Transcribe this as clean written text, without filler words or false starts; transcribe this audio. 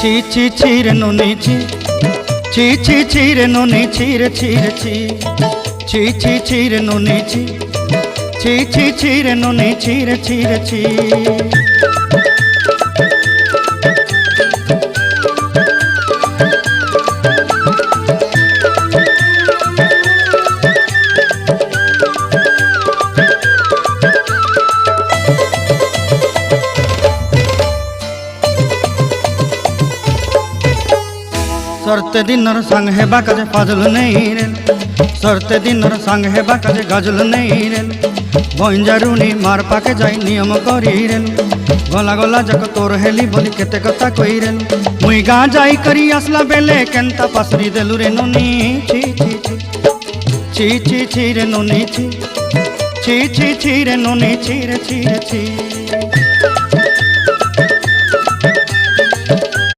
ছি ছি ছি রে নুনি ছি, ছি ছি ছি রে নুনি ছি রে ছি রে ছি, ছি ছি ছি রে নুনি ছি, ছি ছি ছি রে নুনি ছি রে ছি রে ছি। सरते दिनर संग हेबा काजे फाजल नहीं रेल, सरते दिनर संग हेबा काजे गजल नहीं रेल, बंजारुनी मार पाके जाई नियम करी रेल, गला गला जक तोर हेली बोली केते कथा कई रेल, मुई गा जाई करी असला बेले केंता पासरी देलु रे नुनी छी छी छी, छी छी छी रे नुनी छी, छी छी छी रे नुनी छी रे छी रे छी।